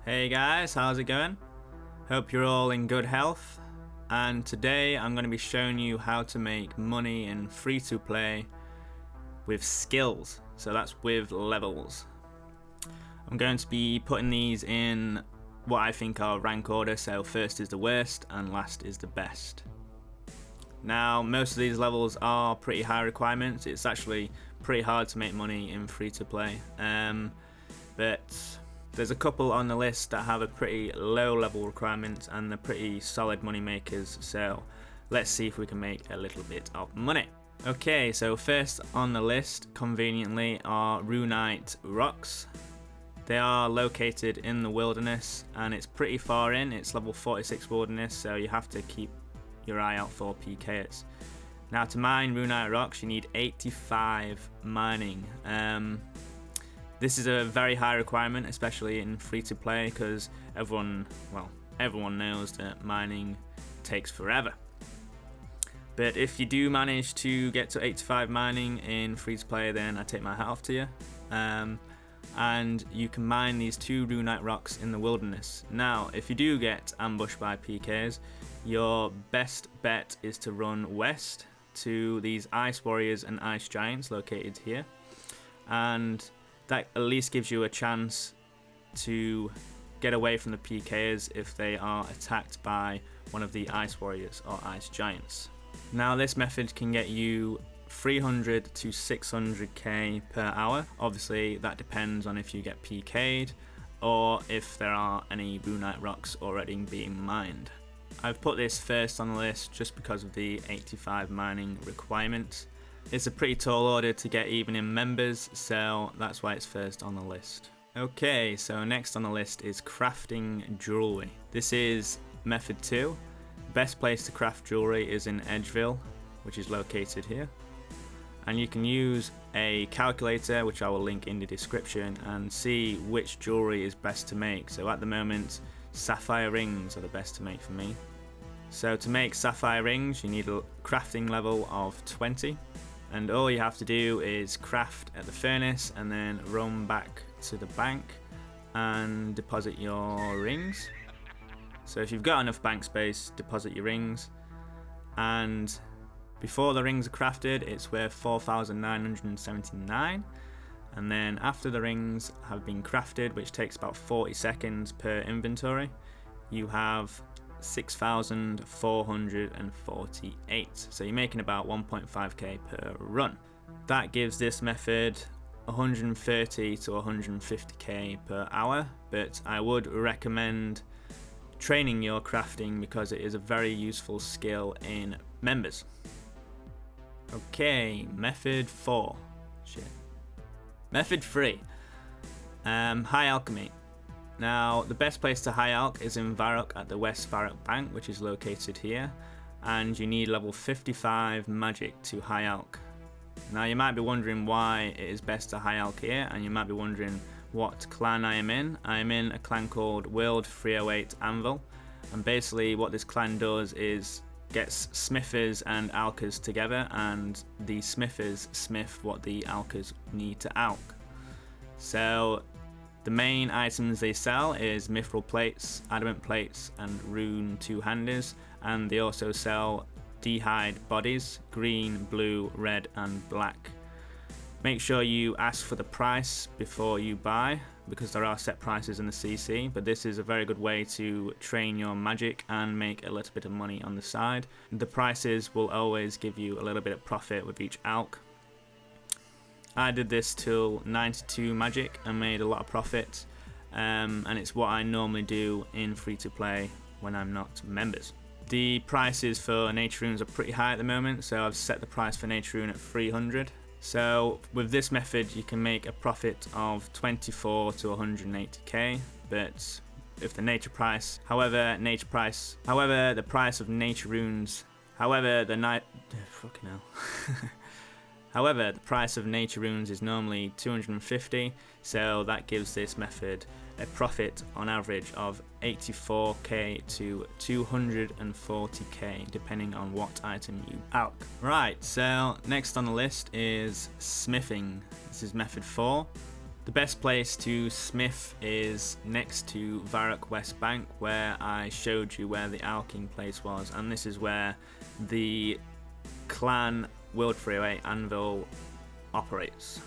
Hey guys, how's it going? Hope you're all in good health. And today I'm going to be showing you how to make money in free-to-play with skills. So that's with levels. I'm going to be putting these in what I think are rank order. So first is the worst and last is the best. Now most of these levels are pretty high requirements. It's actually pretty hard to make money in free-to-play. But there's a couple on the list that have a pretty low level requirement and they're pretty solid money makers, so let's see if we can make a little bit of money. Okay, so first on the list, conveniently, are Runite rocks. They are located in the wilderness and it's pretty far in. It's level 46 wilderness, so you have to keep your eye out for PKers. Now to mine Runite rocks you need 85 mining. This is a very high requirement, especially in free-to-play, because everyone knows that mining takes forever. But if you do manage to get to 85 mining in free-to-play, then I take my hat off to you. And you can mine these 2 Runite rocks in the wilderness. Now, if you do get ambushed by PKs, your best bet is to run west to these Ice Warriors and Ice Giants located here. And that at least gives you a chance to get away from the PKers if they are attacked by one of the Ice Warriors or Ice Giants. Now this method can get you 300 to 600k per hour. Obviously that depends on if you get PK'd or if there are any Runite rocks already being mined. I've put this first on the list just because of the 85 mining requirement. It's a pretty tall order to get even in members, so that's why it's first on the list. Okay, so next on the list is crafting jewelry. This is method 2. The best place to craft jewelry is in Edgeville, which is located here. And you can use a calculator, which I will link in the description, and see which jewelry is best to make. So at the moment, sapphire rings are the best to make for me. So to make sapphire rings, you need a crafting level of 20. And all you have to do is craft at the furnace and then run back to the bank and deposit your rings. So if you've got enough bank space, deposit your rings. And before the rings are crafted, it's worth 4,979. And then after the rings have been crafted, which takes about 40 seconds per inventory, you have 6,448. So you're making about 1.5k per run. That gives this method 130 to 150k per hour, but I would recommend training your crafting because it is a very useful skill in members. Okay, method 4. Method 3. High Alchemy. Now, the best place to high alch is in Varrock at the West Varrock Bank, which is located here, and you need level 55 magic to high alch. Now, you might be wondering why it is best to high alch here, and you might be wondering what clan I am in. I am in a clan called World 308 Anvil, and basically what this clan does is gets smithers and alchers together, and the smithers smith what the alchers need to alch. So the main items they sell is mithril plates, adamant plates, and rune two-handers, and they also sell d'hide bodies, green, blue, red, and black. Make sure you ask for the price before you buy, because there are set prices in the CC, but this is a very good way to train your magic and make a little bit of money on the side. The prices will always give you a little bit of profit with each alch. I did this till 92 magic and made a lot of profit, and it's what I normally do in free-to-play when I'm not members. The prices for nature runes are pretty high at the moment, so I've set the price for nature rune at 300. So with this method you can make a profit of 24 to 180k, but if the nature price, however the price of nature runes, however the price of nature runes is normally 250, so that gives this method a profit on average of 84k to 240k depending on what item you alch. Right, so next on the list is smithing. This is method 4. The best place to smith is next to Varrock West Bank, where I showed you where the Alchemy place was, and this is where the clan World 308 anvil operates.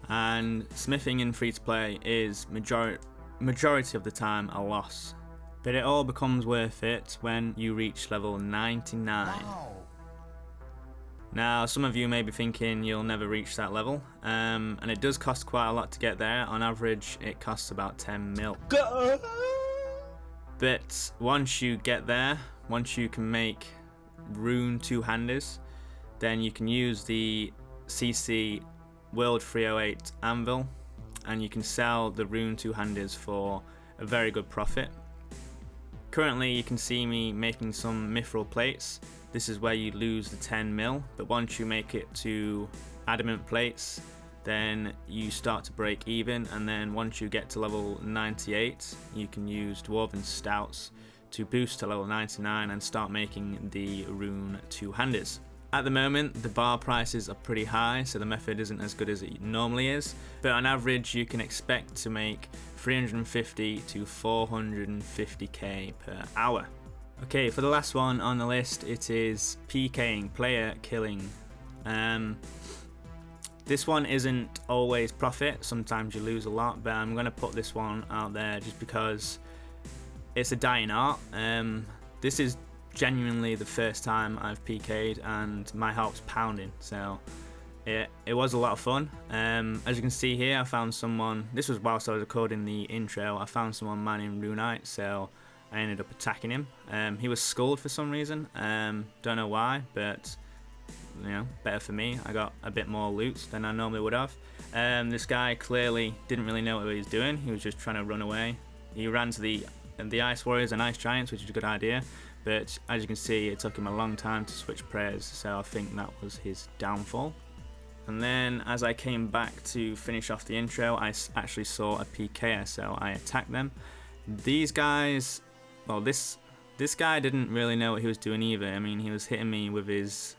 And smithing in free-to-play is majority of the time a loss, but it all becomes worth it when you reach level 99. Wow. Now, some of you may be thinking you'll never reach that level, and it does cost quite a lot to get there. On average, it costs about 10 mil. But once you get there, once you can make rune two-handers, then you can use the CC World 308 anvil, and you can sell the rune two-handers for a very good profit. Currently, you can see me making some mithril plates. This is where you lose the 10 mil, but once you make it to adamant plates, then you start to break even, and then once you get to level 98, you can use dwarven stouts to boost to level 99 and start making the rune two-handers. At the moment, the bar prices are pretty high, so the method isn't as good as it normally is, but on average you can expect to make 350 to 450k per hour. Okay, for the last one on the list, it is PKing, player killing. This one isn't always profit, sometimes you lose a lot, but I'm going to put this one out there just because it's a dying art. This is genuinely the first time I've PK'd and my heart's pounding, so it was a lot of fun. As you can see here, I found someone, this was whilst I was recording the intro, I found someone mining Runite, so I ended up attacking him. He was skulled for some reason, don't know why, but you know, better for me. I got a bit more loot than I normally would have. This guy clearly didn't really know what he was doing, he was just trying to run away. He ran to the Ice Warriors and Ice Giants, which is a good idea, but as you can see it took him a long time to switch prayers, so I think that was his downfall. And then as I came back to finish off the intro, I actually saw a PKer, so I attacked them. These guys, well, this guy didn't really know what he was doing either. I mean, he was hitting me with his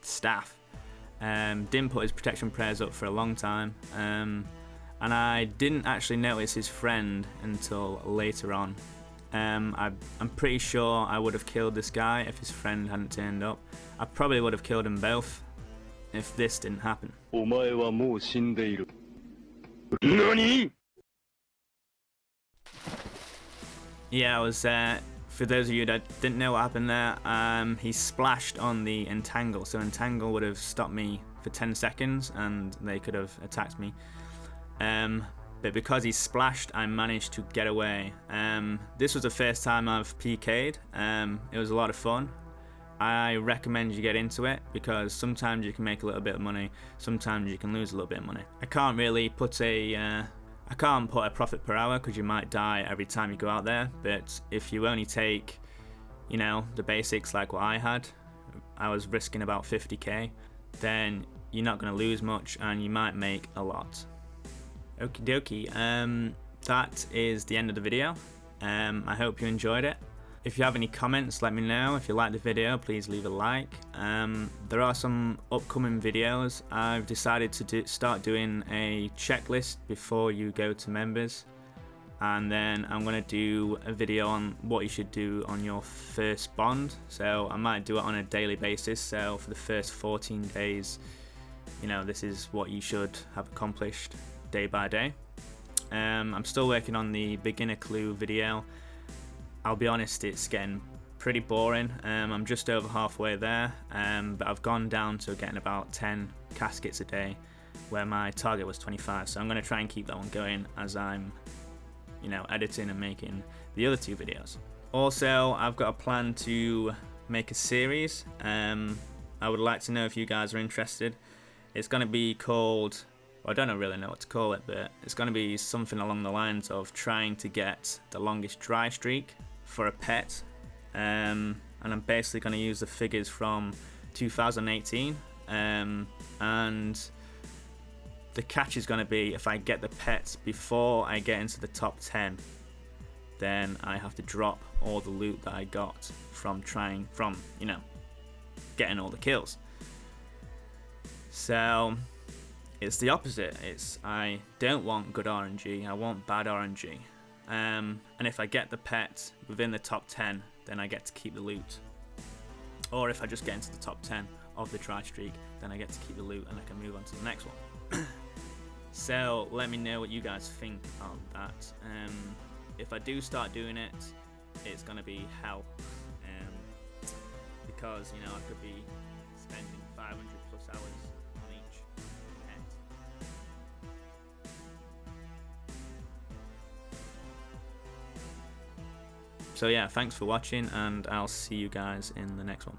staff. Didn't put his protection prayers up for a long time, and I didn't actually notice his friend until later on. I'm pretty sure I would have killed this guy if his friend hadn't turned up. I probably would have killed them both if this didn't happen. Yeah, I was for those of you that didn't know what happened there, he splashed on the entangle, so entangle would have stopped me for 10 seconds and they could have attacked me. But because he splashed, I managed to get away. This was the first time I've PK'd. It was a lot of fun. I recommend you get into it because sometimes you can make a little bit of money, sometimes you can lose a little bit of money. I can't really put a profit per hour because you might die every time you go out there, but if you only take, you know, the basics like what I had, I was risking about 50k, then you're not going to lose much and you might make a lot. Okie dokie, that is the end of the video. I hope you enjoyed it. If you have any comments, let me know. If you like the video, please leave a like. There are some upcoming videos. I've decided to start doing a checklist before you go to members, and then I'm going to do a video on what you should do on your first bond. So I might do it on a daily basis, so for the first 14 days, you know, this is what you should have accomplished day by day. I'm still working on the beginner clue video. I'll be honest, it's getting pretty boring. I'm just over halfway there, but I've gone down to getting about 10 caskets a day, where my target was 25. So I'm going to try and keep that one going as I'm, you know, editing and making the other two videos. Also, I've got a plan to make a series. I would like to know if you guys are interested. It's going to be called, well, I don't really know what to call it, but it's going to be something along the lines of trying to get the longest dry streak for a pet, and I'm basically going to use the figures from 2018, and the catch is going to be if I get the pets before I get into the top 10, then I have to drop all the loot that I got from you know, getting all the kills. So it's the opposite. I don't want good RNG, I want bad RNG. And if I get the pet within the top 10, then I get to keep the loot. Or if I just get into the top 10 of the try streak, then I get to keep the loot and I can move on to the next one. So let me know what you guys think of that. If I do start doing it, it's gonna be hell, because you know I could be spending 500 plus hours on each pet. So yeah, thanks for watching, and I'll see you guys in the next one.